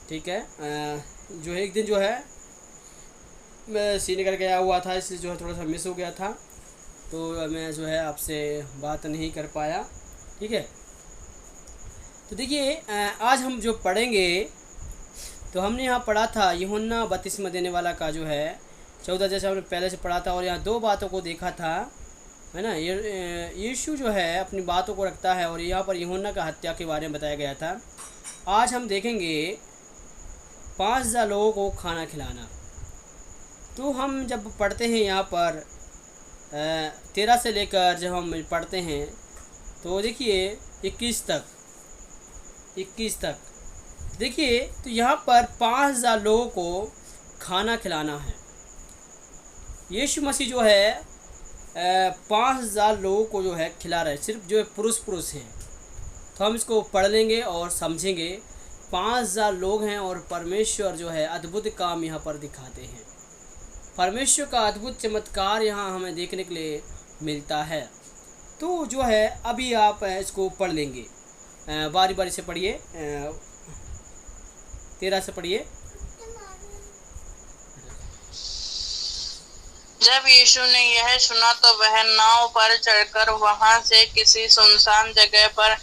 ठीक है। जो है एक दिन जो है मैं श्रीनगर गया हुआ था, इसलिए जो है थोड़ा सा मिस हो गया था, तो मैं जो है आपसे बात नहीं कर पाया। ठीक है। तो देखिए आज हम जो पढ़ेंगे, तो हमने यहाँ पढ़ा था यूहन्ना बपतिस्मा देने वाला का जो है 14, जैसे हमने पहले से पढ़ा था, और यहाँ दो बातों को देखा था, है ना। ये यीशु जो है अपनी बातों को रखता है, और यहाँ पर यूहन्ना का हत्या के बारे में बताया गया था। आज हम देखेंगे 5,000 लोगों को खाना खिलाना। तो हम जब पढ़ते हैं यहाँ पर 13 से लेकर जब हम पढ़ते हैं, तो देखिए 21 तक देखिए, तो यहाँ पर 5,000 लोगों को खाना खिलाना है। यीशु मसीह जो है 5,000 लोगों को जो है खिला रहे हैं, सिर्फ जो है पुरुष हैं। तो हम इसको पढ़ लेंगे और समझेंगे। 5,000 लोग हैं, और परमेश्वर जो है अद्भुत काम यहाँ पर दिखाते हैं। परमेश्वर का अद्भुत चमत्कार यहाँ हमें देखने के लिए मिलता है। तो जो है अभी आप इसको पढ़ लेंगे, बारी बारी से पढ़िए। 13 से पढ़िए। जब यीशु ने यह सुना तो वह नाव पर चढ़कर वहां से किसी सुनसान जगह पर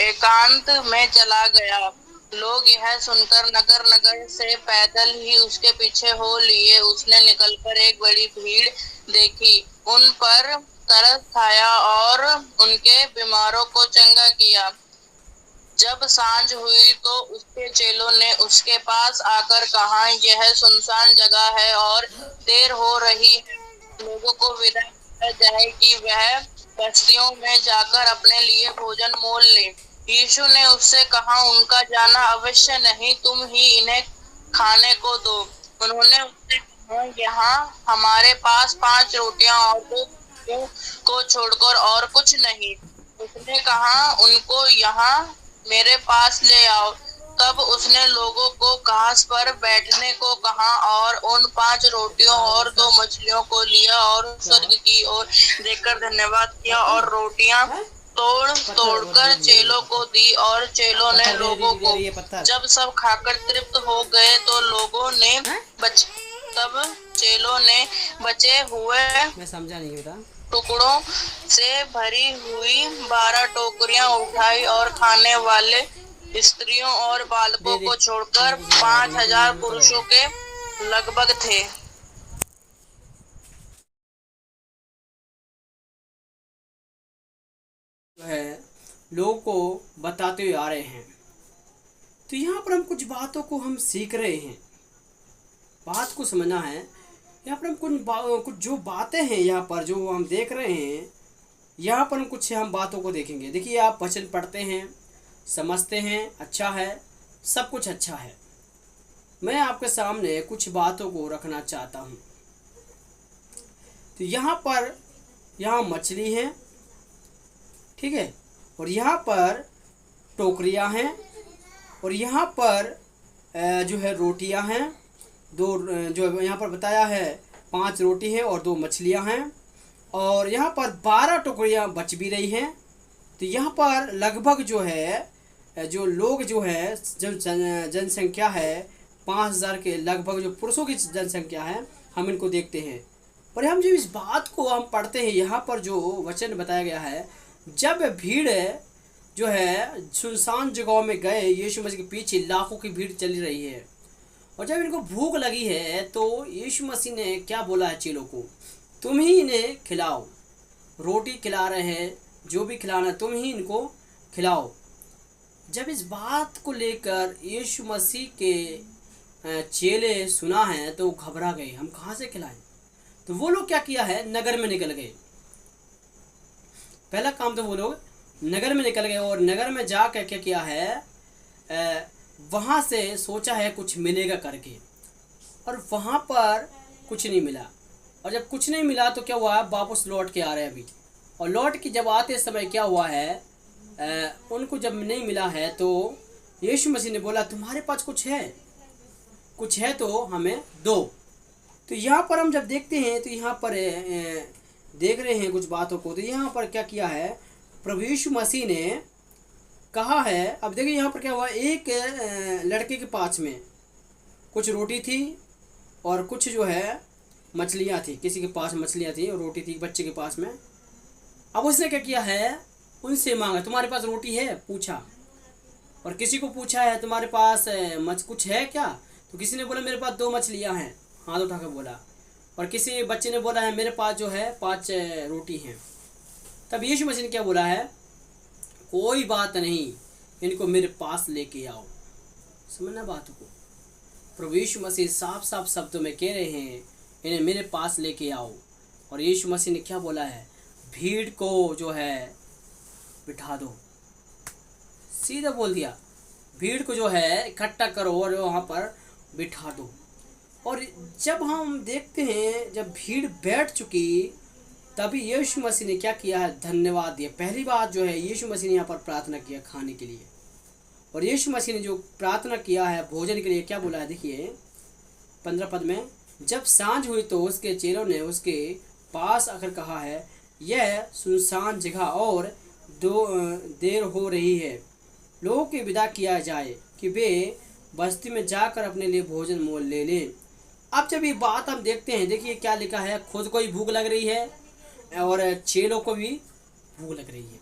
एकांत में चला गया। लोग यह सुनकर नगर नगर से पैदल ही उसके पीछे हो लिए। उसने निकलकर एक बड़ी भीड़ देखी, उन पर तरस खाया और उनके बीमारों को चंगा किया। जब सांझ हुई तो उसके चेलों ने उसके पास आकर कहा, यह सुनसान जगह है और देर हो रही है, लोगों को विदा किया जाए कि वह बस्तियों में जाकर अपने लिए भोजन मोल ले। यीशु ने उससे कहा, उनका जाना अवश्य नहीं, तुम ही इन्हें खाने को दो। उन्होंने उससे कहा, यहाँ हमारे पास 5 रोटियां और 2 मछलियों को छोड़कर और कुछ नहीं। उसने कहा, उनको यहाँ मेरे पास ले आओ। तब उसने लोगों को घास पर बैठने को कहा और उन 5 रोटियों और 2 मछलियों को लिया और स्वर्ग की ओर देखकर धन्यवाद किया और रोटियां तोड़ तोड़कर चेलों को दी और चेलों ने लोगों को। जब सब खाकर तृप्त हो गए तो लोगों ने तब चेलों ने बचे हुए मैं समझा नहीं बेटा। टुकड़ों से भरी हुई 12 टोकरियां उठाई और खाने वाले स्त्रियों और बालकों को छोड़कर 5,000 पुरुषों के लगभग थे। जो है लोगों को बताते हुए आ रहे हैं। तो यहाँ पर हम कुछ बातों को हम सीख रहे हैं, बात को समझना है। यहाँ पर हम कुछ जो बातें हैं यहाँ पर जो हम देख रहे हैं, यहाँ पर हम कुछ हम बातों को देखेंगे। देखिए आप वचन पढ़ते हैं, समझते हैं, अच्छा है, सब कुछ अच्छा है। मैं आपके सामने कुछ बातों को रखना चाहता हूँ। तो यहाँ मछली है, ठीक है, और यहाँ पर टोकरियाँ हैं, और यहाँ पर जो है रोटियाँ हैं, दो जो यहाँ पर बताया है 5 रोटी है और 2 मछलियाँ हैं, और यहाँ पर 12 टोकरियाँ बच भी रही हैं। तो यहाँ पर लगभग जो है जो लोग जो है जो जनसंख्या है 5,000 के लगभग जो पुरुषों की जनसंख्या है, हम इनको देखते हैं। पर हम जब इस बात को हम पढ़ते हैं, यहाँ पर जो वचन बताया गया है, जब भीड़ जो है सुनसान जगहों में गए, यीशु मसीह के पीछे लाखों की भीड़ चली रही है, और जब इनको भूख लगी है तो यीशु मसीह ने क्या बोला है चेलों को, तुम ही इन्हें खिलाओ। रोटी खिला रहे हैं, जो भी खिलाना तुम ही इनको खिलाओ। जब इस बात को लेकर यीशु मसीह के चेले सुना है तो घबरा गए, हम कहाँ से खिलाएं। तो वो लोग क्या किया है, नगर में निकल गए। पहला काम तो वो लोग नगर में निकल गए, और नगर में जाकर क्या किया है, वहाँ से सोचा है कुछ मिलेगा करके, और वहाँ पर कुछ नहीं मिला। और जब कुछ नहीं मिला तो क्या हुआ, वापस लौट के आ रहे हैं अभी। और लौट के जब आते समय क्या हुआ है, उनको जब नहीं मिला है तो यीशु मसीह ने बोला, तुम्हारे पास कुछ है तो हमें दो। तो यहाँ पर हम जब देखते हैं तो यहाँ पर देख रहे हैं कुछ बातों को। तो यहाँ पर क्या किया है, प्रभु यीशु मसीह ने कहा है, अब देखिए यहाँ पर क्या हुआ, एक लड़के के पास में कुछ रोटी थी और कुछ जो है मछलियाँ थी। किसी के पास मछलियाँ थी और रोटी थी बच्चे के पास में। अब उसने क्या किया है, उनसे मांगा, तुम्हारे पास रोटी है, पूछा। और किसी को पूछा है तुम्हारे पास कुछ है क्या, तो किसी ने बोला मेरे पास 2 मछलियाँ हैं, हाथ उठा कर बोला। और किसी बच्चे ने बोला है मेरे पास जो है 5 रोटी हैं। तब यीशु मसीह ने क्या बोला है, कोई बात नहीं, इनको मेरे पास लेके आओ। समझना बात को। प्रभु यीशु मसीह साफ साफ शब्दों में कह रहे हैं, इन्हें मेरे पास लेके आओ। और यीशु मसीह ने क्या बोला है, भीड़ को जो है बिठा दो। सीधा बोल दिया, भीड़ को जो है इकट्ठा करो और वहाँ पर बिठा दो। और जब हम देखते हैं, जब भीड़ बैठ चुकी, तभी यीशु मसीह ने क्या किया है, धन्यवाद दिया। पहली बात जो है, यीशु मसीह ने यहाँ पर प्रार्थना किया खाने के लिए। और यीशु मसीह ने जो प्रार्थना किया है भोजन के लिए, क्या बोला है, देखिए 15 पद में, जब सांझ हुई तो उसके चेलों ने उसके पास आकर कहा है, यह सुनसान जगह और देर हो रही है, लोगों की विदा किया जाए कि वे बस्ती में जाकर अपने लिए भोजन मोल ले लें। अब जब ये बात हम देखते हैं, देखिए क्या लिखा है, खुद को ही भूख लग रही है और चेलों को भी भूख लग रही है।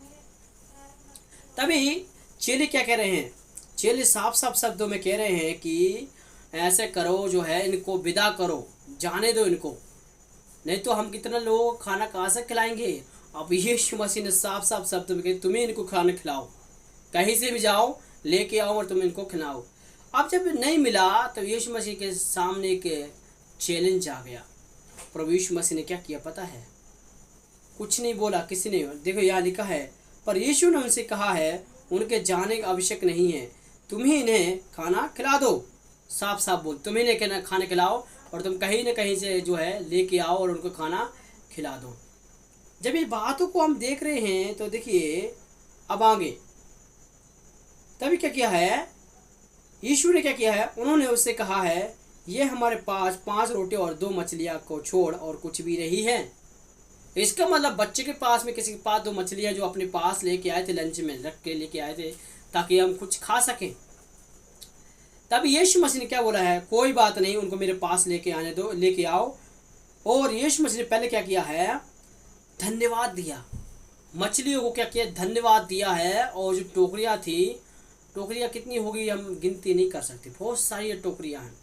तभी चेले क्या कह रहे हैं, चेले साफ साफ शब्दों में कह रहे हैं कि ऐसे करो, जो है इनको विदा करो, जाने दो इनको, नहीं तो हम कितना लोगों को खाना कहाँ से खिलाएंगे। अब यीशु मसीह ने साफ साफ शब्दों में कहा, तुम्हें इनको खाना खिलाओ, कहीं से भी जाओ लेके आओ और तुम इनको खिलाओ। अब जब नहीं मिला तो यीशु मसीह के सामने एक चैलेंज आ गया। प्रभु यीशु मसीह ने क्या किया पता है, कुछ नहीं बोला किसी ने। देखो यहाँ लिखा है, पर यीशु ने उनसे कहा है, उनके जाने का आवश्यक नहीं है, तुम ही इन्हें खाना खिला दो। साफ साफ बोल, तुम ही इन्हें खाना खिलाओ और तुम कहीं न कहीं से जो है लेके आओ और उनको खाना खिला दो। जब ये बातों को हम देख रहे हैं तो देखिए अब आगे, तभी क्या किया है, यीशु ने क्या किया है, उन्होंने उससे कहा है, ये हमारे पास 5 रोटी और 2 मछलियाँ को छोड़ और कुछ भी नहीं है। इसका मतलब बच्चे के पास में किसी के पास 2 मछलियाँ जो अपने पास लेके आए थे, लंच में रख के लेके आए थे ताकि हम कुछ खा सकें। तब यीशु मसीह ने क्या बोला है, कोई बात नहीं, उनको मेरे पास लेके आने दो, लेके आओ। और यीशु मसीह ने पहले क्या किया है, धन्यवाद दिया, मछलियों को क्या किया, धन्यवाद दिया है। और जो टोकरियाँ थी, टोकरियाँ कितनी होगी हम गिनती नहीं कर सकते, बहुत सारी टोकरियाँ हैं।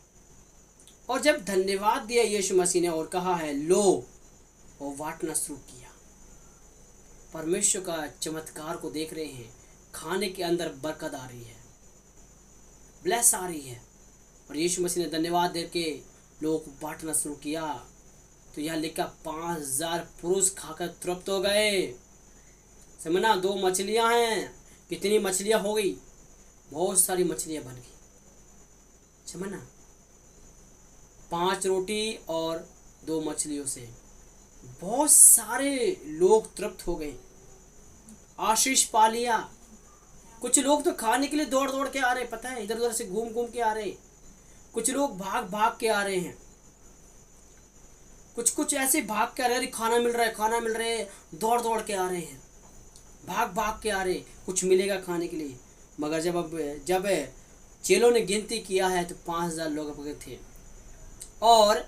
और जब धन्यवाद दिया यीशु मसीह ने और कहा है लो, और बांटना शुरू किया। परमेश्वर का चमत्कार को देख रहे हैं, खाने के अंदर बरकत आ रही है, ब्लेस आ रही है। और यीशु मसीह ने धन्यवाद दे के लोगों को बांटना शुरू किया। तो यह लिखा 5000 पुरुष खाकर तृप्त हो गए। समझना, 2 मछलियां हैं, कितनी मछलियां हो गई, बहुत सारी मछलियां बन गई। समझना, 5 रोटी और 2 मछलियों से बहुत सारे लोग तृप्त हो गए, आशीष पा लिया। कुछ लोग तो खाने के लिए दौड़ दौड़ के आ रहे, पता है, इधर उधर से घूम घूम के आ रहे। कुछ लोग भाग भाग के आ रहे हैं, कुछ ऐसे भाग के आ रहे, खाना मिल रहा है, खाना मिल रहा है, दौड़ दौड़ के आ रहे हैं, भाग भाग के आ रहे, कुछ मिलेगा खाने के लिए। मगर जब चेलों ने गिनती किया है तो 5000 लोग थे। और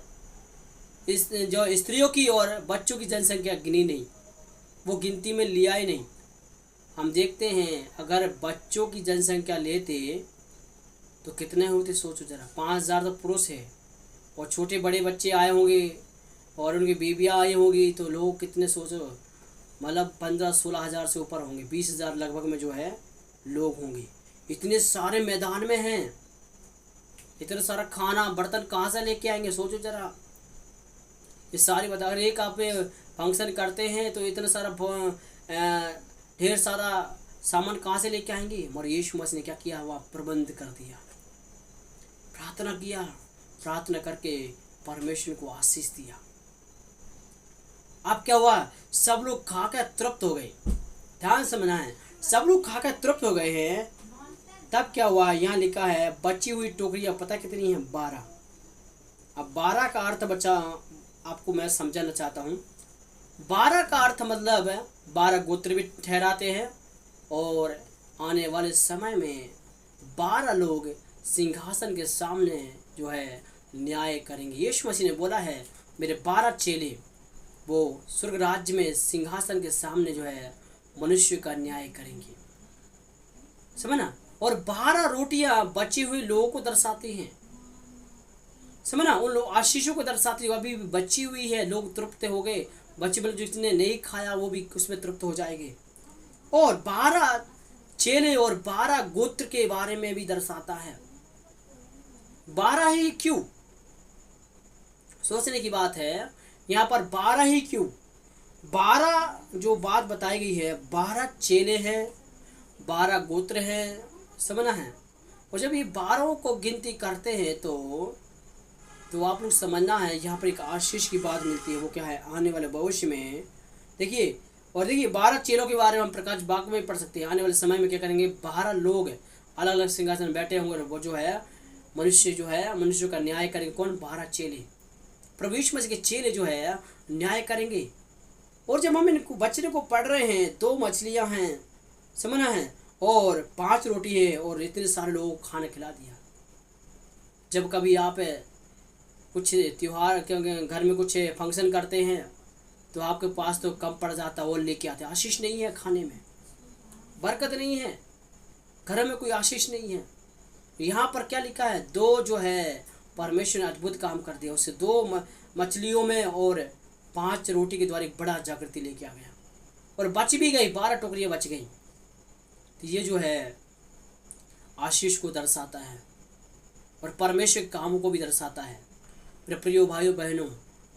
इस जो स्त्रियों की और बच्चों की जनसंख्या गिनी नहीं, वो गिनती में लिया ही नहीं। हम देखते हैं अगर बच्चों की जनसंख्या लेते तो कितने होते, सोचो जरा। 5000 तो पुरुष है और छोटे बड़े बच्चे आए होंगे और उनकी बीबियाँ आई होंगी, तो लोग कितने, सोचो, मतलब 15-16 हज़ार से ऊपर होंगे, 20,000 लगभग में जो है लोग होंगे। इतने सारे मैदान में हैं, इतना सारा खाना बर्तन कहाँ से लेके आएंगे, सोचो जरा। ये सारी बता, अगर एक आप फंक्शन करते हैं तो इतना सारा ढेर सारा सामान कहाँ से लेके आएंगे। मगर यीशु मसीह ने क्या किया, वह प्रबंध कर दिया। प्रार्थना किया, प्रार्थना करके परमेश्वर को आशीष दिया। अब क्या हुआ, सब लोग खाकर तृप्त हो गए। ध्यान से समझना है, सब लोग खाकर तृप्त हो गए हैं। तब क्या हुआ, यहाँ लिखा है बची हुई टोकरियाँ पता कितनी हैं, 12। अब 12 का अर्थ बच्चा आपको मैं समझाना चाहता हूँ। 12 का अर्थ मतलब 12 गोत्र भी ठहराते हैं और आने वाले समय में 12 लोग सिंहासन के सामने जो है न्याय करेंगे। यीशु मसीह ने बोला है मेरे 12 चेले वो स्वर्ग राज्य में सिंहासन के सामने जो है मनुष्य का न्याय करेंगे, समझना। और 12 रोटियां बची हुई लोगों को दर्शाती हैं, समझना, उन लोग आशीषों को दर्शाती है। अभी बची हुई है, लोग तृप्त हो गए, बच्चे बल जिसने नहीं खाया वो भी उसमें तृप्त हो जाएंगे। और 12 चेले और 12 गोत्र के बारे में भी दर्शाता है। 12 ही क्यों? सोचने की बात है यहाँ पर 12 ही क्यों? 12 जो बात बताई गई है, 12 चेले हैं, 12 गोत्र हैं, समझना है। और जब ये 12 को गिनती करते हैं तो आप लोग समझना है यहाँ पर एक आशीष की बात मिलती है। वो क्या है? आने वाले भविष्य में देखिए, और देखिए 12 चेलों के बारे में हम प्रकाश बाग में पढ़ सकते हैं। आने वाले समय में क्या करेंगे? 12 लोग अलग अलग सिंहासन में बैठे होंगे, वो जो है मनुष्य का न्याय करेंगे। कौन? 12 चेले, प्रभु यीशु मसीह के चेले जो है न्याय करेंगे। और जब हम इनको बचने को पढ़ रहे हैं, 2 मछलियां हैं, समझना है, और 5 रोटी है, और इतने सारे लोगों को खाना खिला दिया। जब कभी आप कुछ त्योहार घर में कुछ फंक्शन करते हैं तो आपके पास तो कम पड़ जाता है, वो लेके आते हैं। आशीष नहीं है खाने में, बरकत नहीं है, घर में कोई आशीष नहीं है। यहाँ पर क्या लिखा है? 2 जो है परमेश्वर ने अद्भुत काम कर दिया। उससे 2 मछलियों में और 5 रोटी के द्वारा एक बड़ा जागृति लेके आ गया, और बच भी गई, 12 टोकरियाँ बच गई। तो ये जो है आशीष को दर्शाता है और परमेश्वर के कामों को भी दर्शाता है। मेरे प्रिय भाइयों बहनों,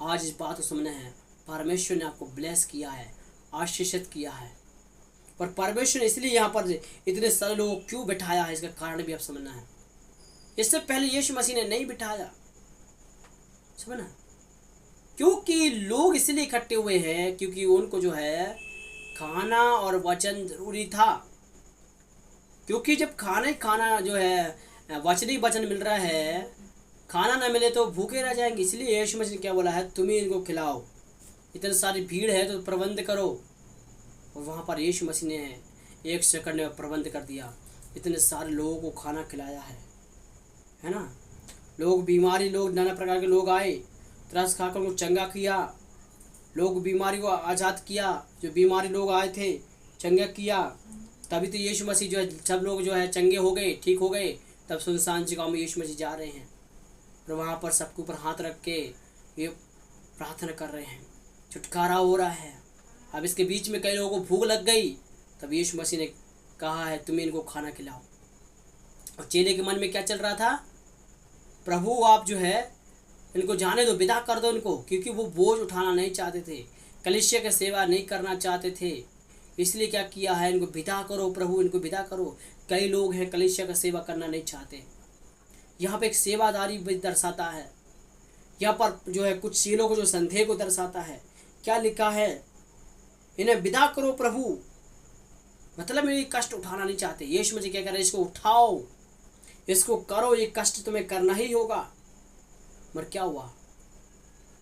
आज इस बात को समझना है, परमेश्वर ने आपको ब्लेस किया है, आशीषित किया है। और परमेश्वर ने इसलिए यहाँ पर इतने सारे लोगों को क्यों बिठाया है, इसका कारण भी आप समझना है। इससे पहले यीशु मसीह ने नहीं बिठाया, समझना, क्योंकि लोग इसलिए इकट्ठे हुए हैं क्योंकि उनको जो है खाना और वचन जरूरी था। क्योंकि जब खाना जो है वचनी वचन मिल रहा है, खाना ना मिले तो भूखे रह जाएंगे। इसलिए यीशु मसीह ने क्या बोला है? तुम ही इनको खिलाओ। इतनी सारी भीड़ है तो प्रबंध करो। और वहाँ पर यीशु मसीह ने 1 सेकंड में प्रबंध कर दिया, इतने सारे लोगों को खाना खिलाया है ना। लोग बीमारी, लोग नाना प्रकार के लोग आए, त्रस खाकर उनको चंगा किया, लोग बीमारी को आज़ाद किया, जो बीमारी लोग आए थे चंगा किया। तभी तो यीशु मसीह जो है, सब लोग जो है चंगे हो गए, ठीक हो गए। तब सुनसान जगह में यीशु मसीह जा रहे हैं और वहाँ पर सबके ऊपर हाथ रख के ये प्रार्थना कर रहे हैं, छुटकारा हो रहा है। अब इसके बीच में कई लोगों को भूख लग गई, तब यीशु मसीह ने कहा है तुम्हें इनको खाना खिलाओ। और चेले के मन में क्या चल रहा था? प्रभु आप जो है इनको जाने दो, विदा कर दो इनको, क्योंकि वो बोझ उठाना नहीं चाहते थे, कलीसिया की सेवा नहीं करना चाहते थे। इसलिए क्या किया है? इनको विदा करो प्रभु, इनको विदा करो। कई लोग हैं कलीसिया का सेवा करना नहीं चाहते। यहाँ पे एक सेवादारी भी दर्शाता है। यहाँ पर जो है कुछ चेलों को जो संदेह को दर्शाता है। क्या लिखा है? इन्हें विदा करो प्रभु, मतलब ये कष्ट उठाना नहीं चाहते। यीशु मसीह क्या कह रहे हैं? इसको उठाओ, इसको करो, ये कष्ट तुम्हें करना ही होगा। मगर क्या हुआ?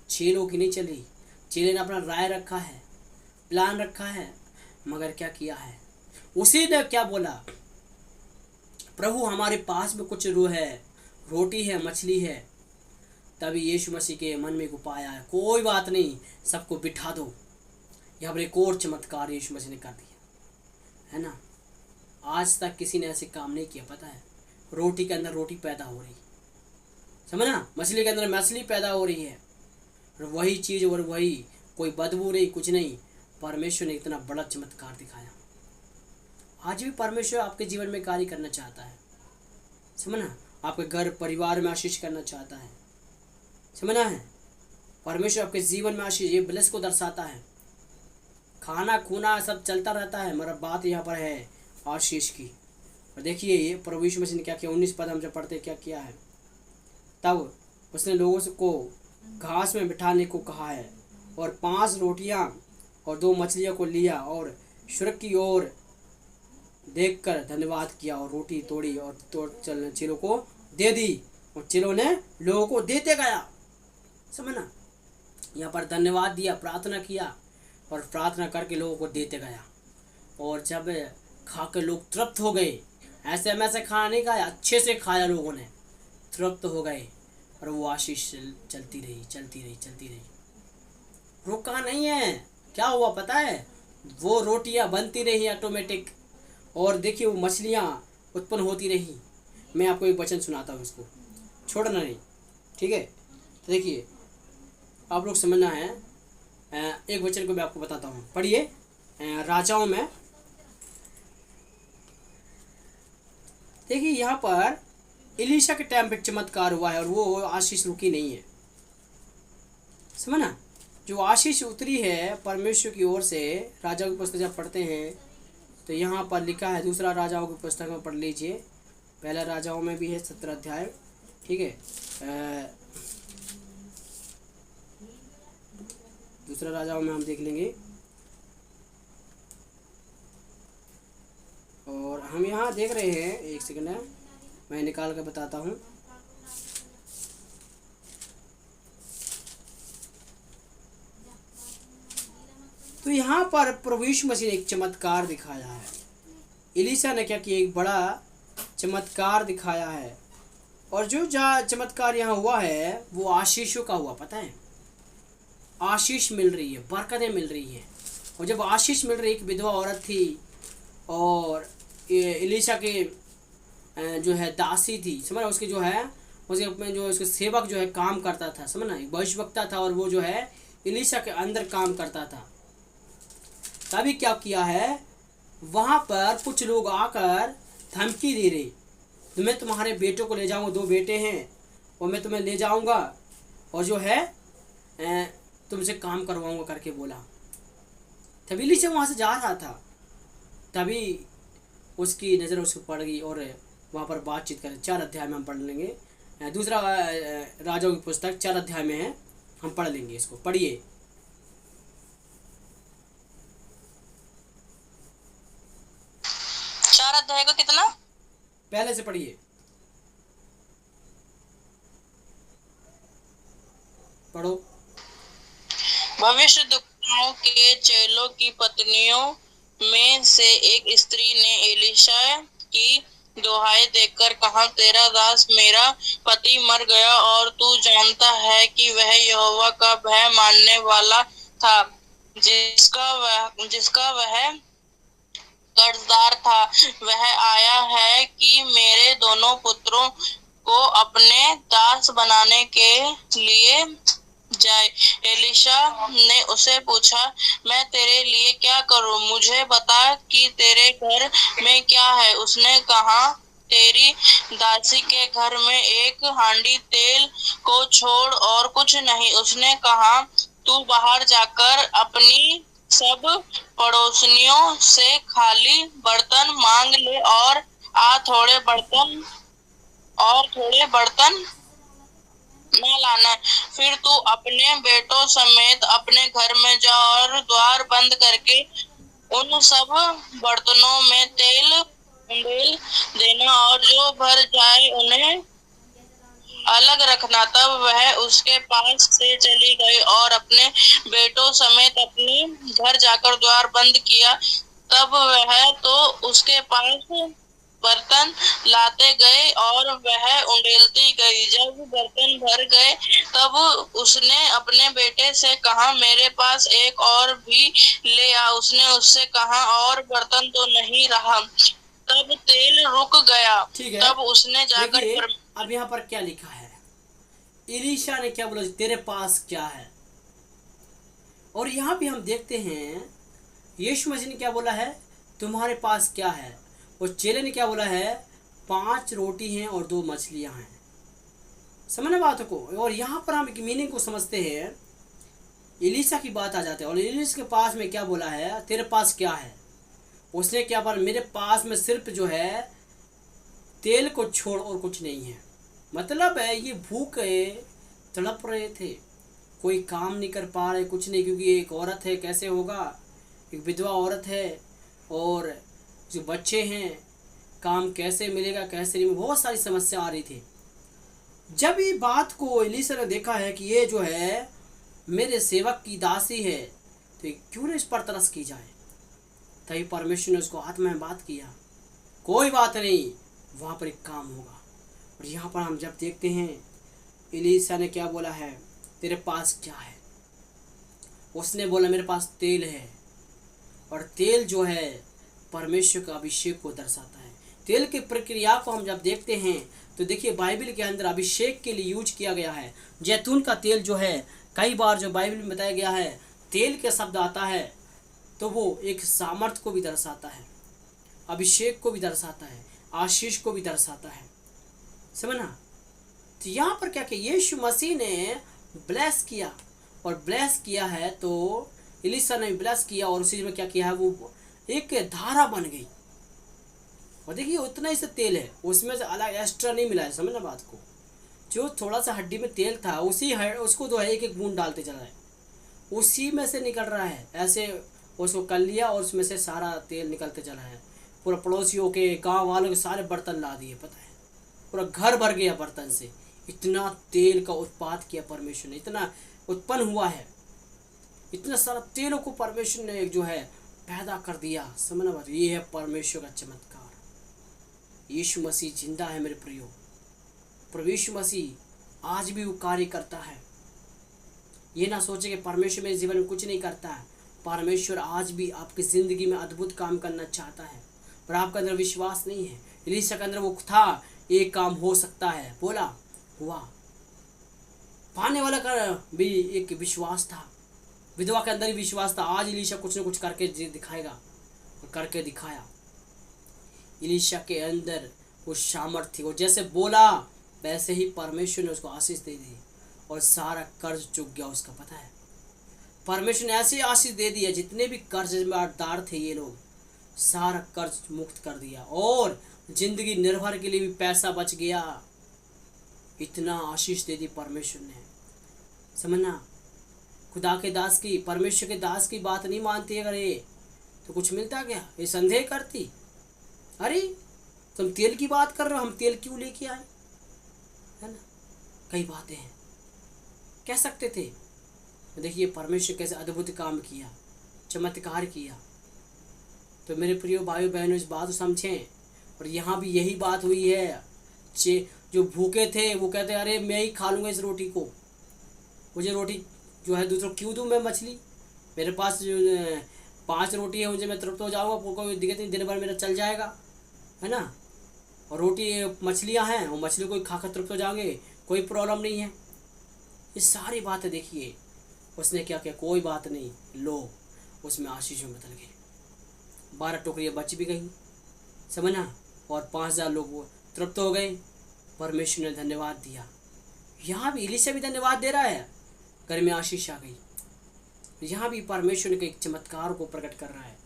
चेलों की नहीं चली। चेले ने अपना राय रखा है, प्लान रखा है, मगर क्या किया है? उसी ने क्या बोला? प्रभु हमारे पास में कुछ रूह है, रोटी है, मछली है। तभी यीशु मसीह के मन में उपाय आया, कोई बात नहीं, सबको बिठा दो। यहाँ पर एक और चमत्कार यीशु मसीह ने कर दिया है ना। आज तक किसी ने ऐसे काम नहीं किया, पता है। रोटी के अंदर रोटी पैदा हो रही, समझना, मछली के अंदर मछली पैदा हो रही है, और वही चीज़ और वही, कोई बदबू नहीं, कुछ नहीं। परमेश्वर ने इतना बड़ा चमत्कार दिखाया। आज भी परमेश्वर आपके जीवन में कार्य करना चाहता है, समझना, आपके घर परिवार में आशीष करना चाहता है, समझना है। परमेश्वर आपके जीवन में आशीष, ये ब्लेस को दर्शाता है। खाना खूना सब चलता रहता है, मगर बात यहाँ पर है आशीष की। और देखिए ये प्रभु यीशु मसीह ने क्या किया? 19 पद हम जब पढ़ते क्या किया है? तब उसने लोगों को घास में बिठाने को कहा है, और 5 रोटियां और 2 मछलियों को लिया, और स्वर्ग की ओर देखकर धन्यवाद किया, और रोटी तोड़ी और चेलों को दे दी, और चेलों ने लोगों को देते गया। समझना, यहाँ पर धन्यवाद दिया, प्रार्थना किया, और प्रार्थना करके लोगों को देते गया। और जब खा कर लोग तृप्त हो गए। ऐसे वैसे खाना नहीं खाया, अच्छे से खाया लोगों ने, तृप्त हो गए। और वो आशीष चलती रही चलती रही चलती रही, रुका नहीं है। क्या हुआ पता है, वो रोटियां बनती रही ऑटोमेटिक, और देखिए वो मछलियां उत्पन्न होती रही। मैं आपको एक वचन सुनाता हूँ, इसको छोड़ना नहीं, ठीक है। तो देखिए आप लोग समझना है, एक वचन को मैं आपको बताता हूँ, पढ़िए राजाओं में। देखिए यहाँ पर एलीशा के टाइम पे चमत्कार हुआ है, और वो आशीष रुकी नहीं है, समझना। जो आशीष उतरी है परमेश्वर की ओर से, राजाओं की पुस्तक जब पढ़ते हैं तो यहाँ पर लिखा है, दूसरा राजाओं की पुस्तक में पढ़ लीजिए, पहला राजाओं में भी है 17 अध्याय, ठीक है। दूसरा राजाओं में हम देख लेंगे, और हम यहाँ देख रहे हैं, एक सेकंड है, मैं निकाल कर बताता हूँ। तो यहाँ पर प्रभु यीशु मसीह ने एक चमत्कार दिखाया है। एलीशा ने क्या किया, एक बड़ा चमत्कार दिखाया है, और जो चमत्कार यहाँ हुआ है वो आशीषों का हुआ, पता है। आशीष मिल रही है, बरकतें मिल रही है। और जब आशीष मिल रही, एक विधवा औरत थी, और एलीशा के जो है दासी थी, समझना, उसके जो है उसके जो उसके सेवक जो है काम करता था, समझना, एक भविष्यवक्ता था, और वो जो है एलीशा के अंदर काम करता था। तभी क्या किया है, वहाँ पर कुछ लोग आकर धमकी दे रहे, तो मैं तुम्हारे बेटों को ले जाऊँगा, 2 बेटे हैं, और मैं तुम्हें ले जाऊँगा, और जो है तुमसे काम करवाऊँगा करके बोला। तभी एलीशा वहाँ से जा रहा था, तभी उसकी नज़र उस पर पड़ गई, और वहाँ पर बातचीत करें। 4 अध्याय में हम पढ़ लेंगे, दूसरा राजाओं की पुस्तक 4 अध्याय में है, हम पढ़ लेंगे, इसको पढ़िए। 4 अध्याय को कितना, पहले से पढ़िए, पढ़ो। भविष्यद्वक्ताओं के चेलों की पत्नियों में से एक स्त्री ने एलीशा की दुहाई देकर कहा, तेरा दास मेरा पति मर गया, और तू जानता है कि वह यहोवा का भय मानने वाला था, जिसका वह कर्जदार था। वह आया है कि मेरे दोनों पुत्रों को अपने दास बनाने के लिए जाए। एलीशा ने उसे पूछा, मैं तेरे लिए क्या करूं? मुझे बता कि तेरे घर में क्या है। उसने कहा, तेरी दासी के घर में एक हांडी तेल को छोड़ और कुछ नहीं। उसने कहा, तू बाहर जाकर अपनी सब पड़ोसनियों से खाली बर्तन मांग ले, और थोड़े बर्तन न लाना। फिर तू अपने बेटों समेत अपने घर में जा, और द्वार बंद करके उन सब बर्तनों में तेल उंडेल देना, और जो भर जाए उन्हें अलग रखना। तब वह उसके पास से चली गई और अपने बेटों समेत अपने घर जाकर द्वार बंद किया। तब वह तो उसके पास बर्तन लाते गए और वह उंडेलती गई। जब बर्तन भर गए तब उसने अपने बेटे से कहा, मेरे पास एक और भी ले आ। उसने उससे कहा, और बर्तन तो नहीं रहा। तब तेल रुक गया। ठीक है, तब उसने जाकर अब यहाँ पर क्या लिखा है, एलीशा ने क्या बोला, तेरे पास क्या है। और यहाँ भी हम देखते हैं यीशु मसीह ने क्या बोला है, तुम्हारे पास क्या है। और चेले ने क्या बोला है, 5 रोटी हैं और 2 मछलियां हैं। समझना बात को। और यहाँ पर हम एक मीनिंग को समझते हैं, एलीशा की बात आ जाती है, और एलीशा के पास में क्या बोला है, तेरे पास क्या है। उसने क्या बोला, मेरे पास में सिर्फ जो है तेल को छोड़ और कुछ नहीं है। मतलब है ये भूखे तड़प रहे थे, कोई काम नहीं कर पा रहे, कुछ नहीं, क्योंकि एक औरत है, कैसे होगा, एक विधवा औरत है, और जो बच्चे हैं, काम कैसे मिलेगा, कैसे नहीं, बहुत सारी समस्या आ रही थी। जब ये बात को एलीशा ने देखा है कि ये जो है मेरे सेवक की दासी है, तो क्यों न इस पर तरस की जाए। तभी परमेश्वर ने उसको आत्मा में बात किया, कोई बात नहीं, वहाँ पर एक काम होगा। और यहाँ पर हम जब देखते हैं एलीशा ने क्या बोला है, तेरे पास क्या है? उसने बोला मेरे पास तेल है। और तेल जो है परमेश्वर का अभिषेक को दर्शाता है। तेल की प्रक्रिया को हम जब देखते हैं तो देखिए बाइबल के अंदर अभिषेक के लिए यूज किया गया है। जैतून का तेल जो है, कई बार जो बाइबल में बताया गया है तेल के शब्द आता है तो वो एक सामर्थ को भी दर्शाता है, अभिषेक को भी दर्शाता है, आशीष को भी दर्शाता है। समझना? तो यहाँ पर क्या किया, यीशु मसीह ने ब्लेस किया, और ब्लेस किया है तो एलीशा ने ब्लेस किया, और उसी में क्या किया है, वो एक धारा बन गई। और देखिए उतना ही से तेल है, उसमें से अलग एक्स्ट्रा नहीं मिला है। समझना बात को? जो थोड़ा सा हड्डी में तेल था उसको तो है एक एक बूंद डालते चला है, उसी में से निकल रहा है। ऐसे उसको कर लिया और उसमें से सारा तेल निकलते चला है। पूरा पड़ोसियों के, गांव वालों के सारे बर्तन ला दिए, पता है, पूरा घर भर गया बर्तन से। इतना तेल का उत्पाद किया परमेश्वर ने, इतना उत्पन्न हुआ है, इतना सारा तेलों को परमेश्वर ने जो है पैदा कर दिया। समझना बात? ये है परमेश्वर का चमत्कार। यीशु मसीह जिंदा है मेरे प्रियो। प्रभु यीशु मसीह आज भी वो कार्य करता है। ये ना सोचे कि परमेश्वर मेरे जीवन में कुछ नहीं करता है। परमेश्वर आज भी आपकी ज़िंदगी में अद्भुत काम करना चाहता है, पर आपके अंदर विश्वास नहीं है। एलीशा के अंदर वो था, एक काम हो सकता है, बोला, हुआ। पाने वाला का भी एक विश्वास था, विधवा के अंदर ही विश्वास था। आज एलीशा कुछ न कुछ करके दिखाएगा, और करके दिखाया। एलीशा के अंदर वो सामर्थ्य थी, वो जैसे बोला वैसे ही परमेश्वर ने उसको आशीष दे दी, और सारा कर्ज चुक गया उसका। पता है, परमेश्वर ने ऐसी आशीष दे दी है, जितने भी कर्जदार थे ये लोग, सारा कर्ज मुक्त कर दिया, और जिंदगी निर्भर के लिए भी पैसा बच गया। इतना आशीष दे दी परमेश्वर ने। समझना? खुदा के दास की, परमेश्वर के दास की बात नहीं मानती अगर ये, तो कुछ मिलता क्या? ये संदेह करती, अरे तुम तेल की बात कर रहे हो, हम तेल क्यों लेके आए? है ना? कई बातें हैं, कह सकते थे। देखिए परमेश्वर कैसे अद्भुत काम किया, चमत्कार किया। तो मेरे प्रिय भाइयों बहनों, इस बात को समझें। और यहाँ भी यही बात हुई है। जो भूखे थे वो कहते अरे मैं ही खा लूँगा इस रोटी को, मुझे रोटी जो है दूसरों क्यों दूँ मैं मछली? मेरे पास जो 5 रोटी है उनसे मैं तृप्त हो जाऊँगा, कोई दिक्कत नहीं, दिन भर मेरा चल जाएगा, है ना। और रोटी मछलियाँ हैं, वो मछली को खाकर तृप्त हो जाएंगे, कोई प्रॉब्लम नहीं है। ये सारी बातें देखिए उसने क्या किया, कोई बात नहीं, लो उसमें आशीषों में बदल गए। 12 टोकरियाँ बच भी गई, समझना, और 5000 लोग तृप्त हो गए। परमेश्वर ने धन्यवाद दिया। यहाँ भी एलीशा भी धन्यवाद दे रहा है, घर में आशीष आ गई। यहाँ भी परमेश्वर के एक चमत्कार को प्रकट कर रहा है।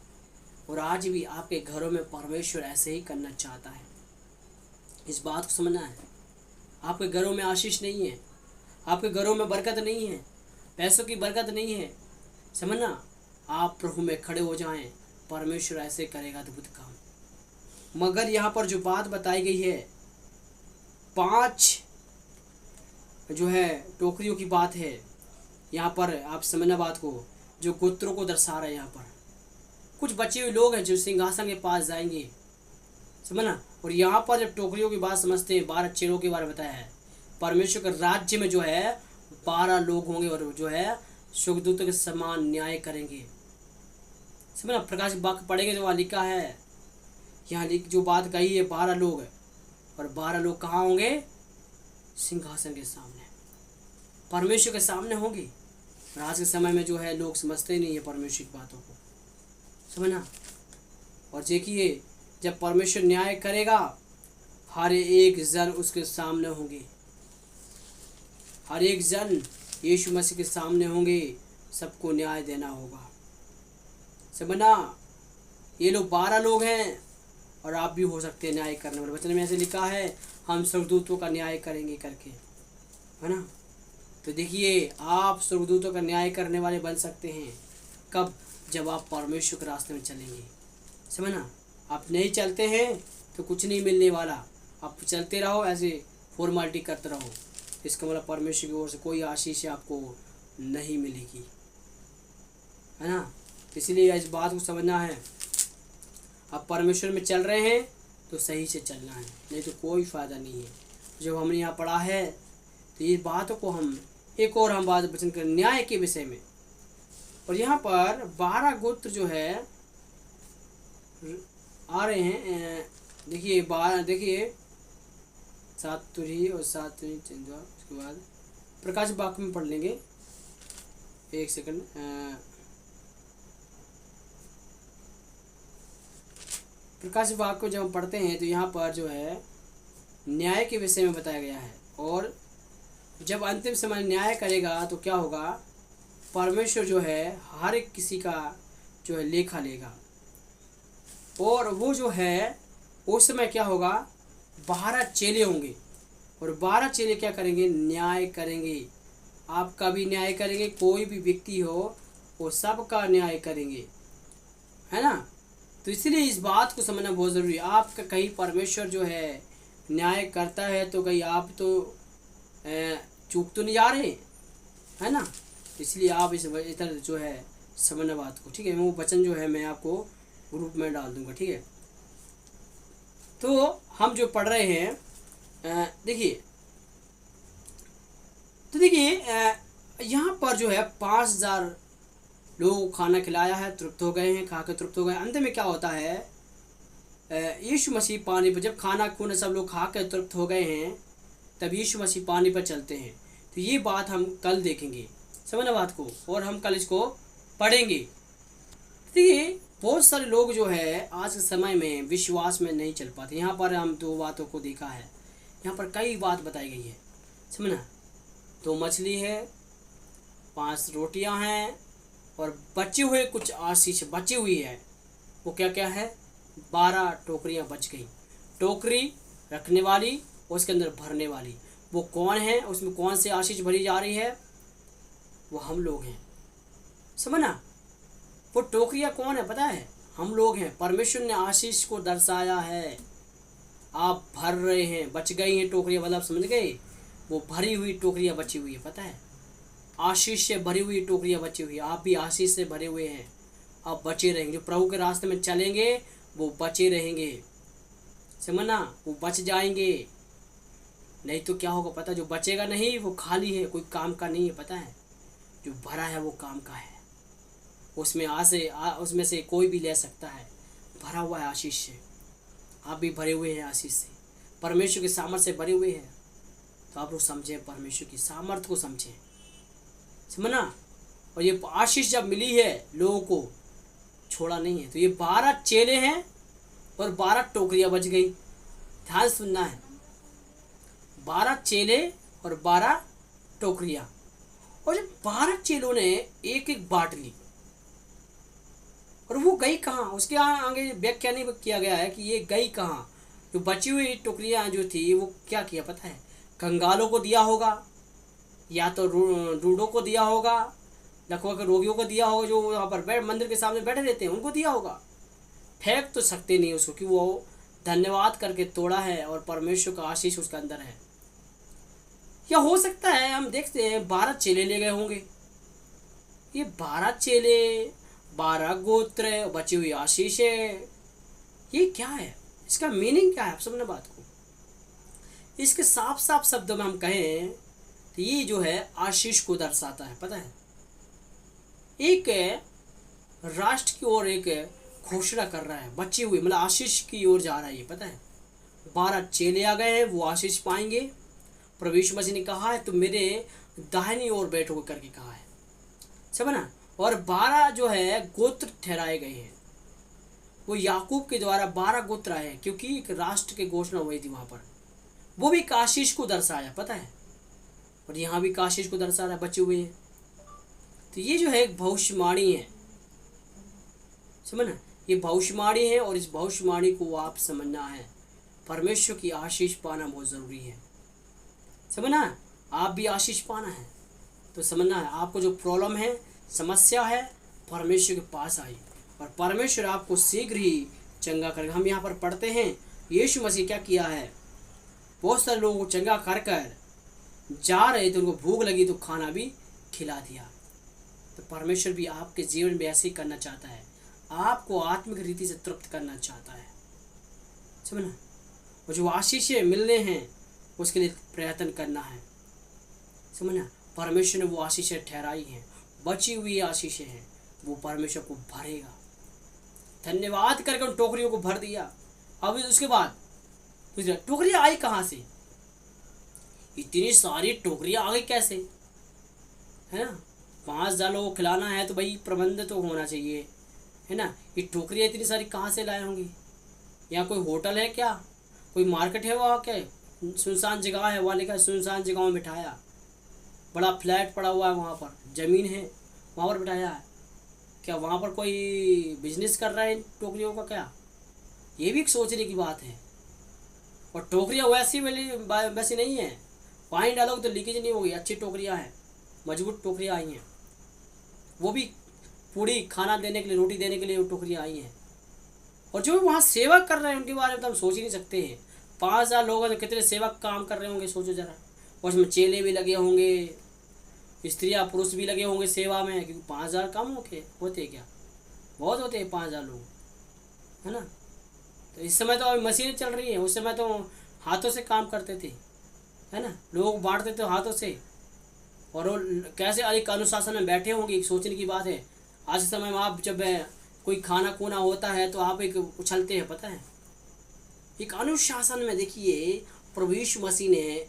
और आज भी आपके घरों में परमेश्वर ऐसे ही करना चाहता है। इस बात को समझना है। आपके घरों में आशीष नहीं है, आपके घरों में बरकत नहीं है, पैसों की बरकत नहीं है, समझना। आप प्रभु में खड़े हो जाएं, परमेश्वर ऐसे करेगा अद्भुत काम। मगर यहाँ पर जो बात बताई गई है, 5 जो है टोकरियों की बात है। यहाँ पर आप समझना बात को, जो गोत्रों को दर्शा रहा है। यहाँ पर कुछ बचे हुए लोग हैं जो सिंहासन के पास जाएंगे, समझना। और यहाँ पर जब टोकरियों की बात समझते हैं, 12 चेलों के बारे में बताया है। परमेश्वर के राज्य में जो है 12 लोग होंगे, और जो है सुखदूतों के समान न्याय करेंगे, समझना। प्रकाश वाक्य पढ़ेंगे जो वहाँ लिखा है, यहाँ जो बात कही है 12 लोग, और 12 लोग कहाँ होंगे? सिंहासन के सामने, परमेश्वर के सामने होंगे। और आज के समय में जो है लोग समझते ही नहीं है परमेश्वर की बातों को, समझना। और देखिए जब परमेश्वर न्याय करेगा, हर एक जन उसके सामने होंगे, हर एक जन यीशु मसीह के सामने होंगे, सबको न्याय देना होगा, समझना। ये लोग 12 लोग हैं, और आप भी हो सकते हैं न्याय करने वाले। वचन में ऐसे लिखा है, हम स्वर्गदूतों का न्याय करेंगे करके, है ना। तो देखिए आप स्वर्गदूतों का न्याय करने वाले बन सकते हैं। कब? जब आप परमेश्वर के रास्ते में चलेंगे, समझना। आप नहीं चलते हैं तो कुछ नहीं मिलने वाला। आप चलते रहो, ऐसे फॉर्मालिटी करते रहो, इसका मतलब परमेश्वर की ओर से कोई आशीष आपको नहीं मिलेगी, है ना। इसलिए इस बात को समझना है। आप परमेश्वर में चल रहे हैं तो सही से चलना है, नहीं तो कोई फ़ायदा नहीं है। जब हमने यहाँ पढ़ा है तो ये बातों को हम एक और हम बात वचन कर न्याय के विषय में, और यहाँ पर 12 गोत्र जो है आ रहे हैं। देखिए 12, देखिए 7 तुरही और 7 चंद्वा, उसके बाद प्रकाश वाक्य में पढ़ लेंगे। एक सेकंड, प्रकाश वाक्य को जब हम पढ़ते हैं तो यहाँ पर जो है न्याय के विषय में बताया गया है, और जब अंतिम समय न्याय करेगा तो क्या होगा, परमेश्वर जो है हर एक किसी का जो है लेखा लेगा, और वो जो है उस समय क्या होगा, 12 चेले होंगे, और 12 चेले क्या करेंगे, न्याय करेंगे। आपका भी न्याय करेंगे, कोई भी व्यक्ति हो वो सबका न्याय करेंगे, है ना। तो इसलिए इस बात को समझना बहुत ज़रूरी है। आपका कहीं परमेश्वर जो है न्याय करता है तो कहीं आप तो चूक तो नहीं जा रहे, है ना। इसलिए आप इस इधर जो है समझना बात को, ठीक है। वो वचन जो है मैं आपको ग्रुप में डाल दूंगा, ठीक है। तो हम जो पढ़ रहे हैं, देखिए, तो देखिए यहाँ पर जो है 5000 लोगों को खाना खिलाया है, तृप्त हो गए हैं, खा के तृप्त हो गए। अंत में क्या होता है, यीशु मसीह पानी पर, जब खाना खूना सब लोग खा के तृप्त हो गए हैं, तब यीशु मसीह पानी पर चलते हैं। तो ये बात हम कल देखेंगे, समझना बात को, और हम कल इसको पढ़ेंगे। देखिए बहुत सारे लोग जो है आज के समय में विश्वास में नहीं चल पाते। यहाँ पर हम 2 बातों को देखा है, यहाँ पर कई बात बताई गई है, समझना। 2 मछली है, 5 रोटियां हैं, और बचे हुए कुछ आशीष बची हुई है। वो क्या क्या है, 12 टोकरियां बच गई। टोकरी रखने वाली और उसके अंदर भरने वाली, वो कौन है, उसमें कौन से आशीष भरी जा रही है, वो हम लोग हैं, समझना। वो टोकरियां कौन है पता है, हम लोग हैं। परमेश्वर ने आशीष को दर्शाया है, आप भर रहे हैं, बच गई हैं टोकरियां, मतलब समझ गए, वो भरी हुई टोकरियां बची हुई है, पता है, आशीष से भरी हुई टोकरियां बची हुई है। आप भी आशीष से भरे हुए हैं, आप बचे रहेंगे। जो प्रभु के रास्ते में चलेंगे वो बचे रहेंगे, समझना, वो बच जाएंगे। नहीं तो क्या होगा पता, जो बचेगा नहीं वो खाली है, कोई काम का नहीं है, पता है। जो भरा है वो काम का है, उसमें से कोई भी ले सकता है, भरा हुआ है आशीष से। आप भी भरे हुए हैं आशीष से, परमेश्वर की सामर्थ से भरे हुए हैं। तो आप लोग समझें, परमेश्वर की सामर्थ को समझें, समझना। और ये आशीष जब मिली है लोगों को, छोड़ा नहीं है। तो ये 12 चेले हैं और 12 टोकरियां बच गई। ध्यान सुनना है, 12 चेले और 12 टोकरियां। और जब 12 चेलों ने एक एक बांट ली, और वो गई कहाँ, उसके आगे व्याख्या नहीं किया गया है कि ये गई कहाँ। जो बची हुई टोकरियां जो थी वो क्या किया पता है, कंगालों को दिया होगा, या तो रूढ़ों को दिया होगा, लकवा के रोगियों को दिया होगा, जो वहाँ पर मंदिर के सामने बैठे रहते हैं उनको दिया होगा। फेंक तो सकते नहीं उसको, कि वो धन्यवाद करके तोड़ा है और परमेश्वर का आशीष उसके अंदर है। या हो सकता है हम देखते हैं 12 चेले ले गए होंगे। ये 12 चेले, 12 गोत्र, बची हुई आशीष है, ये क्या है, इसका मीनिंग क्या है, आप समझना बात को। इसके साफ साफ शब्दों में हम कहें तो ये जो है आशीष को दर्शाता है, पता है। एक राष्ट्र की ओर एक घोषणा कर रहा है, बची हुई मतलब आशीष की ओर जा रहा है ये, पता है। 12 चेले आ गए हैं, वो आशीष पाएंगे। प्रभु यीशु मसीह ने कहा है तुम मेरे दाहिनी ओर बैठोगे करके कहा है, समझना। और 12 जो है गोत्र ठहराए गए हैं, वो याकूब के द्वारा 12 गोत्र आए हैं, क्योंकि एक राष्ट्र की घोषणा हुई थी वहां पर। वो भी आशीष को दर्शाया, पता है, और यहाँ भी आशीष को दर्शा रहा है, बचे हुए हैं। तो ये जो है एक भविष्यवाणी है, समझना, ये भविष्यवाणी है, और इस भविष्यवाणी को आप समझना है। परमेश्वर की आशीष पाना बहुत ज़रूरी है, समझना। आप भी आशीष पाना है तो समझना है, आपको जो प्रॉब्लम है, समस्या है, परमेश्वर के पास आई, और परमेश्वर आपको शीघ्र ही चंगा करेगा। हम यहाँ पर पढ़ते हैं यीशु मसीह क्या किया है, बहुत सारे लोगों को चंगा कर कर जा रहे थे, उनको भूख लगी तो खाना भी खिला दिया। तो परमेश्वर भी आपके जीवन में ऐसे ही करना चाहता है। आपको आत्मिक रीति से तृप्त करना चाहता है, समझना। और जो आशीषें मिलने हैं उसके लिए प्रयत्न करना है, समझना। परमेश्वर ने वो आशीषें ठहराई हैं, बची हुई आशीषें हैं, वो परमेश्वर को भरेगा। धन्यवाद करके उन टोकरियों को भर दिया। अब उसके बाद टोकरियाँ आई कहाँ से? इतनी सारी टोकरियाँ आ गई कैसे, है ना। 5,000 लोगों को खिलाना है तो भाई प्रबंध तो होना चाहिए, है ना। ये टोकरियाँ इतनी सारी कहाँ से लाए होंगी? यहाँ कोई होटल है क्या, कोई मार्केट है वहाँ क्या? सुनसान जगह है, वहाँ लिखा है सुनसान जगह में बिठाया। बड़ा फ्लैट पड़ा हुआ है, वहाँ पर ज़मीन है, वहाँ पर बिठाया है क्या? वहाँ पर कोई बिजनेस कर रहा है इन टोकरियों का क्या? ये भी एक सोचने की बात है। और टोकरियाँ वैसी नहीं है, पानी डालोगे तो लीकेज नहीं होगी। अच्छी टोकरियाँ हैं, मजबूत टोकरियाँ आई हैं, वो भी पूरी खाना देने के लिए, रोटी देने के लिए वो टोकरियाँ आई हैं। और जो वहाँ सेवा कर रहे हैं उनके बारे में तो हम सोच ही नहीं सकते हैं। 5,000 लोग हैं तो कितने सेवक काम कर रहे होंगे, सोचो जरा। और उसमें चेले भी लगे होंगे, स्त्रियाँ पुरुष भी लगे होंगे सेवा में, क्योंकि 5,000 कम होते क्या, बहुत होते हैं 5,000 लोग, है ना। तो इस समय तो अभी मशीनें चल रही हैं, उस समय तो हाथों से काम करते थे, है ना। लोग बांटते थे हाथों से। और वो कैसे अधिक अनुशासन में बैठे होंगे, एक सोचने की बात है। आज के समय में आप जब कोई खाना खूना होता है तो आप एक उछलते हैं, पता है। एक अनुशासन में देखिए प्रभु यीशु मसीह ने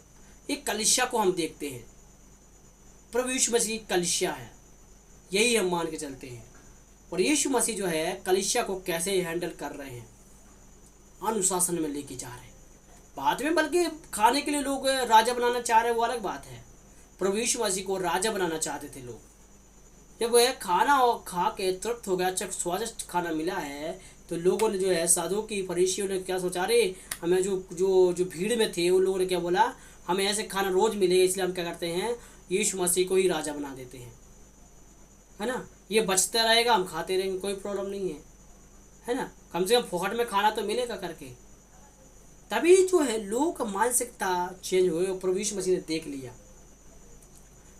एक कलीसिया को हम देखते हैं, प्रभु यीशु मसीह की कलीसिया है, यही हम मान के चलते हैं। और यीशु मसीह जो है कलीसिया को कैसे हैंडल कर रहे हैं, अनुशासन में लेके जा रहे हैं। बाद में बल्कि खाने के लिए लोग राजा बनाना चाह रहे हैं, वो अलग बात है। प्रभु यीशु मसीह को राजा बनाना चाहते थे लोग। जब वह खाना और खा के तृप्त हो गया, अच्छा स्वादिष्ट खाना मिला है, तो लोगों ने जो है साधु की फरीसियों ने क्या सोचा, रे हमें जो भीड़ में थे उन लोगों ने क्या बोला, हमें ऐसे खाना रोज मिलेगा, इसलिए हम क्या करते हैं, यीशु मसीह को ही राजा बना देते हैं, है ना। ये बचता रहेगा, हम खाते रहेंगे, कोई प्रॉब्लम नहीं है ना। कम से कम फोकट में खाना तो मिलेगा करके। तभी जो है लोगों का मानसिकता चेंज हुई और प्रभु यीशु मसीह ने देख लिया।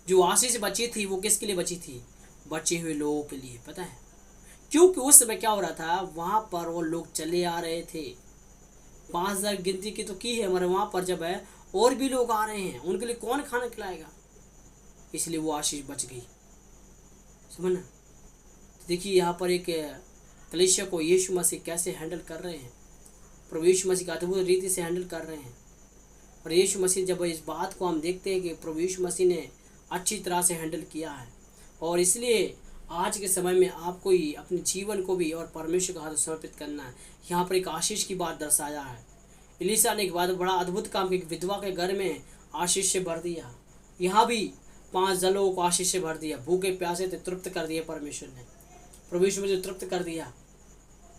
जो आशीष बची थी वो किसके लिए बची थी? बचे हुए लोगों के लिए, पता है। क्योंकि उस समय क्या हो रहा था, वहाँ पर वो लोग चले आ रहे थे। 5,000 गिनती की तो की है, हमारे वहाँ पर जब है और भी लोग आ रहे हैं, उनके लिए कौन खाना खिलाएगा? इसलिए वो आशीष बच गई, समझना। तो देखिए यहाँ पर एक कलीसिया को यीशु मसीह कैसे हैंडल कर रहे हैं, प्रभु यीशु मसीह का अद्भुत रीति से हैंडल कर रहे हैं। और यीशु मसीह जब इस बात को हम देखते हैं कि प्रभु यीशु मसीह ने अच्छी तरह से हैंडल किया है, और इसलिए आज के समय में आपको ही अपने जीवन को भी और परमेश्वर का हाथ समर्पित करना है। यहाँ पर एक आशीष की बात दर्शाया है। एलीशा ने एक बात बड़ा अद्भुत काम किया, विधवा के घर में आशीष से भर दिया। यहाँ भी 5,000 लोगों को आशीष से भर दिया, भूखे प्यासे थे, तृप्त कर दिया परमेश्वर ने। प्रभु यीशु मसीह तृप्त कर दिया,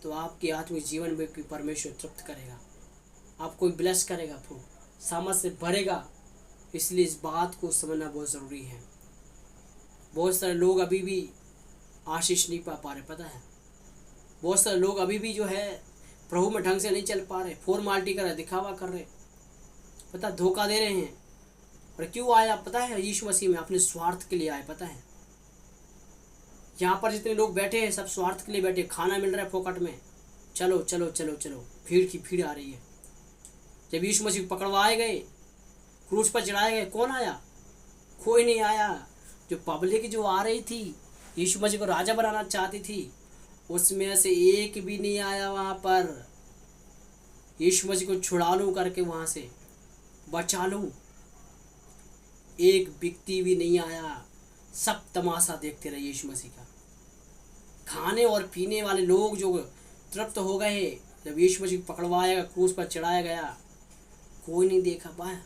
तो आपके आत्मिक जीवन में भी परमेश्वर तृप्त करेगा, आपको ब्लेस करेगा, प्रभु सामर्थ से भरेगा। इसलिए इस बात को समझना बहुत ज़रूरी है। बहुत सारे लोग अभी भी आशीष नहीं पा रहे, पता है। बहुत सारे लोग अभी भी जो है प्रभु में ढंग से नहीं चल पा रहे, फॉर्मालिटी कर रहे, दिखावा कर रहे, पता, धोखा दे रहे हैं। और क्यों आया पता है? यीशु मसीह में अपने स्वार्थ के लिए आए, पता है। यहाँ पर जितने लोग बैठे हैं सब स्वार्थ के लिए बैठे, खाना मिल रहा है फोकट में, चलो चलो चलो चलो, भीड़ की भीड़ आ रही है। जब यीशु मसीह पकड़वाए गए, क्रूस पर चढ़ाए गए, कौन आया? कोई नहीं आया। जो पब्लिक जो आ रही थी, यीशु मसीह को राजा बनाना चाहती थी, उसमें से एक भी नहीं आया वहाँ पर। यीशु मसीह को छुड़ा लूँ करके, वहाँ से बचा लूँ, एक व्यक्ति भी नहीं आया। सब तमाशा देखते रहे यीशु मसीह का। खाने और पीने वाले लोग जो तृप्त हो गए जब यीशु मसीह को पकड़वाया गया, क्रूस पर चढ़ाया गया, कोई नहीं देखा पाया।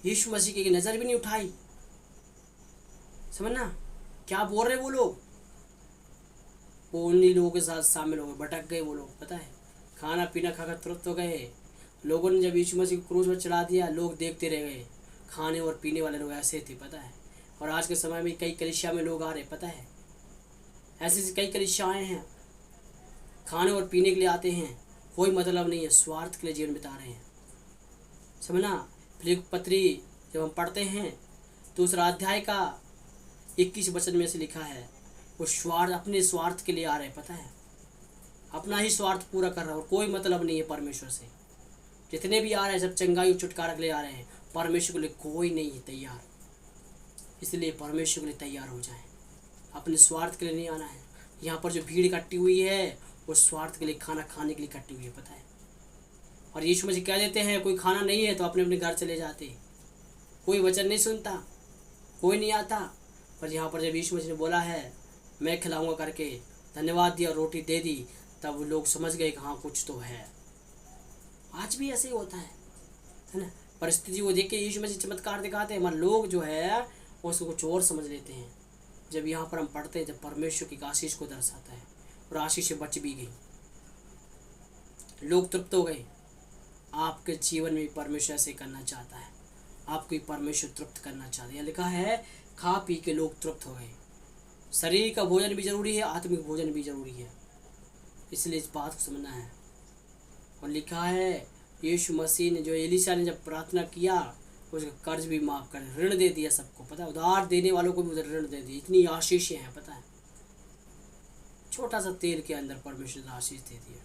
यीशु मसीह की नज़र भी नहीं उठाई, समझना। क्या बोल रहे वो लोग? वो उन्हीं लोगों के साथ शामिल हो गए, भटक गए वो लोग, पता है। खाना पीना खाकर तृप्त हो गए। लोगों ने जब यीशु मसीह को क्रूस पर चढ़ा दिया, लोग देखते रह गए। खाने और पीने वाले लोग ऐसे थे, पता है। और आज के समय में कई कलीसिया में लोग आ रहे, पता है। ऐसी कई कलीसियाएँ हैं, खाने और पीने के लिए आते हैं, कोई मतलब नहीं है, स्वार्थ के लिए जीवन बिता रहे हैं, समझना। फिलिप्पी पत्री जब हम पढ़ते हैं 2 अध्याय का 21 वचन में से लिखा है, वो स्वार्थ, अपने स्वार्थ के लिए आ रहे हैं, पता है, अपना ही स्वार्थ पूरा कर रहा है और कोई मतलब नहीं है परमेश्वर से। जितने भी आ रहे हैं सब चंगाई और छुटकारा के लिए आ रहे हैं, परमेश्वर के लिए कोई नहीं है तैयार। इसलिए परमेश्वर के लिए तैयार हो जाएं, अपने स्वार्थ के लिए नहीं आना है। यहाँ पर जो भीड़ इकट्ठी हुई है वो स्वार्थ के लिए, खाना खाने के लिए इकट्ठी हुई है, पता है। और यीशु मसीह कह देते हैं कोई खाना नहीं है तो अपने अपने घर चले जाते, कोई वचन नहीं सुनता, कोई नहीं आता। पर यहाँ पर जब यीशु मसीह ने बोला है मैं खिलाऊंगा करके, धन्यवाद दिया, रोटी दे दी, तब वो लोग समझ गए कि हाँ कुछ तो है। आज भी ऐसे ही होता है ना। परिस्थिति को देख के यीशु मसीह चमत्कार दिखाते हैं, मगर लोग जो है वो उसको कुछ और समझ लेते हैं। जब यहाँ पर हम पढ़ते हैं, जब परमेश्वर की आशीष को दर्शाता है और आशीष से बच भी गई, लोग तृप्त हो गए। आपके जीवन में परमेश्वर ऐसे करना चाहता है, आपको परमेश्वर तृप्त करना चाहता है। लिखा है खा पी के लोग तृप्त हो गए। शरीर का भोजन भी जरूरी है, आत्मिक भोजन भी जरूरी है, इसलिए इस बात को समझना है। और लिखा है यीशु मसीह ने, जो एलीशा ने जब प्रार्थना किया, उसका कर्ज भी माफ कर, ऋण दे दिया सबको, पता है, उधार देने वालों को भी उधर ऋण दे दिया। इतनी आशीषें हैं, पता है, छोटा सा तेल के अंदर परमेश्वर ने आशीष दे दिया।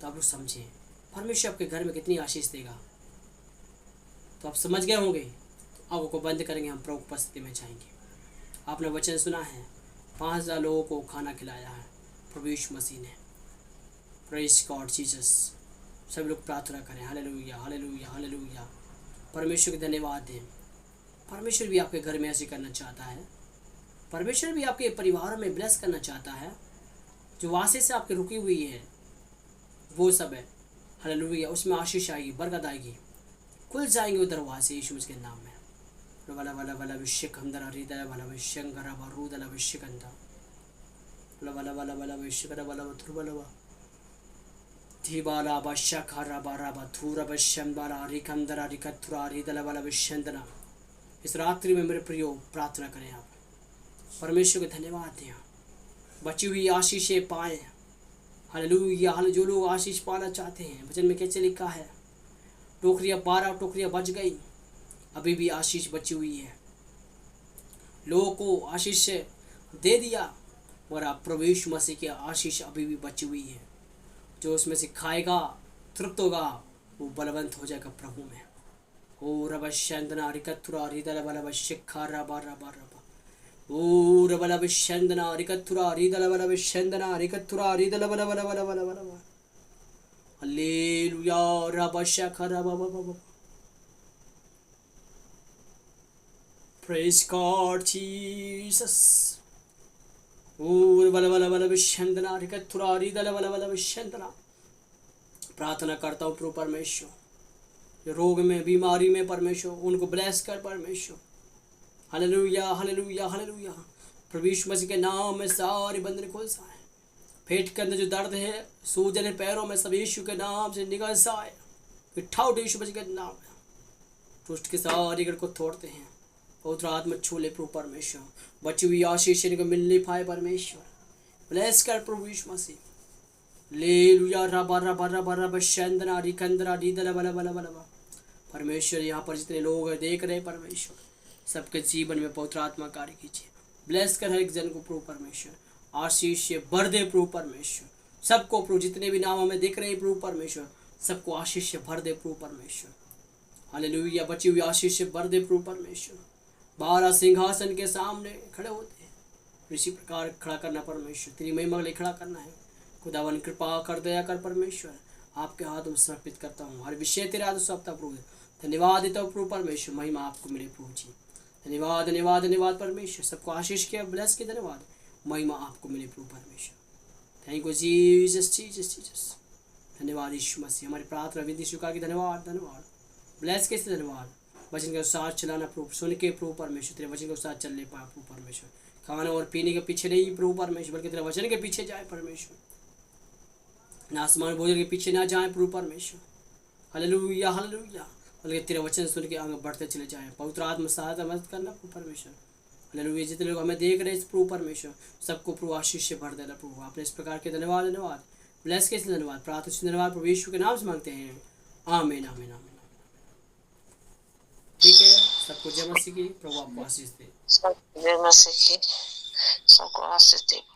तो आप लोग समझें परमेश्वर आपके घर में कितनी आशीष देगा। तो आप समझ गए होंगे। तो आंखों को बंद करेंगे, हम प्रभु उपस्थिति में जाएंगे। आपने वचन सुना है, 5000 लोगों को खाना खिलाया है प्रभु यीशु मसीह ने। Praise God Jesus. सब लोग प्रार्थना करें, हालेलुया हालेलुया हालेलुया। परमेश्वर को धन्यवाद दें। परमेश्वर भी आपके घर में ऐसे करना चाहता है। परमेश्वर भी आपके परिवार में ब्लेस करना चाहता है। जो वासे से आपके रुकी हुई है वो सब है, हालेलुया, उसमें आशीष आएगी, बरकत आएगी, खुल जाएंगे वो दरवाजे यीशु के नाम में। वला वला वला विश्व अंदर हृदय वला विश्वंगर वरुदला विश्वगंधा वला वला वला वला विश्वकर वला वथुरबलवा धीबाला बशखरा बारा बथुर बशंबाला रिकंदरा रिकथुरा हृदय वला विश्वंदना। इस रात्रि में मेरे प्रियो प्रार्थना करें, आप परमेश्वर को धन्यवाद दें, बची हुई आशीषें पाएं, हालेलुया। जो लोग आशीष पाना चाहते हैं, वचन में कैसे लिखा है, टोकरियाँ 12 टोकरियाँ बच गई, अभी भी आशीष बची हुई है। लोगों को आशीष दे दिया, और आप प्रभु यीशु मसीह की आशीष अभी भी बची हुई है। जो उसमें से खाएगा, तृप्त होगा, वो बलवंत हो जाएगा प्रभु में। ओ रबशंदना रिकथुरा हृदय बल शिखा रबा रबा रबा ओ रबल विशंदना रिकथुरा हृदय बल विशंदना रिकथुरा हृदय बल बल बल बल बल हालेलुया रबशखा रबा बा। Praise God Jesus. ओ बल बल बल विशंदना रिकथुरा हृदय बल बल विशंदना। प्रार्थना करता हूँ प्रभु परमेश्वर, जो रोग में, बीमारी में परमेश्वर, उनको ब्लेस कर परमेश्वर। Hallelujah hallelujah hallelujah. प्रभु यीशु मसीह के नाम में सारे बंधन खुल जाए। पेट के अंदर जो दर्द है, सूजन है पैरों में, सब यीशु के नाम से निकल जाए। विठाउट यीशु मसीह के नाम में दुष्ट के सारे गढ़ को तोड़ते हैं। पवित्र आत्मा छू ले प्रभु परमेश्वर, बची हुई आशीष इनको मिलने पाए परमेश्वर। ब्लेस कर प्रभु यीशु मसीह। लेलुया रबा रबा रबा रबा शंदना रिकंदरा रीदला बला बला बला। परमेश्वर यहाँ पर जितने लोग हैं देख रहे हैं परमेश्वर, सबके जीवन में पवित्र आत्मा कार्य कीजिए। ब्लेस कर हर एक जन को प्रभु परमेश्वर, आशीष से भर दे प्रभु परमेश्वर। सबको प्रभु, जितने भी नाम हमें देख रहे हैं प्रभु परमेश्वर, सबको आशीष से भर दे प्रभु परमेश्वर। हालेलुया। बची हुई आशीष से भर दे प्रभु परमेश्वर। 12 सिंहासन के सामने खड़े होते हैं, इसी प्रकार खड़ा करना परमेश्वर, तेरी महिमा के लिए खड़ा करना है। खुदावन कृपा कर, दया कर परमेश्वर, आपके हाथ में समर्पित करता हूँ। हर विषय तेरे हाथ सौंपता प्रभु। धन्यवाद देता हूँ प्रभु परमेश्वर, महिमा आपको मिले प्रभु जी। धन्यवाद धन्यवाद धन्यवाद परमेश्वर, सबको आशीष किया, ब्लेस किया, धन्यवाद, महिमा आपको मिले प्रभु परमेश्वर। Thank you Jesus Jesus Jesus. धन्यवाद यीशु मसीह, हमारी प्रार्थना विधि स्वीकार की। धन्यवाद धन्यवाद, ब्लेस कैसे, धन्यवाद। वचन के अनुसार चलाना प्रभु, सुन के प्रभु परमेश्वर, तेरे वचन के अनुसार चलने पाए प्रभु परमेश्वर। खाना और पीने के पीछे नहीं प्रभु परमेश्वर, बल्कि तेरे वचन के पीछे जाए परमेश्वर। ना आसमान भोजन के पीछे ना जाए प्रभु परमेश्वर। Hallelujah hallelujah. बल्कि तेरे वचन सुन के आगे बढ़ते चले जाएं। पवित्र आत्मा सहायता मदद करना प्रभु परमेश्वर। हालेलुया। जितने लोग हमें देख रहे हैं प्रभु परमेश्वर, सबको प्रभु आशीष से भर देना प्रभु। आपने इस प्रकार के धन्यवाद धन्यवाद, ब्लेस के धन्यवाद, प्रार्थना से धन्यवाद प्रभु यीशु के नाम से मांगते हैं, आमीन आमीन आमीन। ठीक है, सबको जय मसीह की, प्रभु आपको आशीष दे। जय मसीह की। सबको आशीष दे।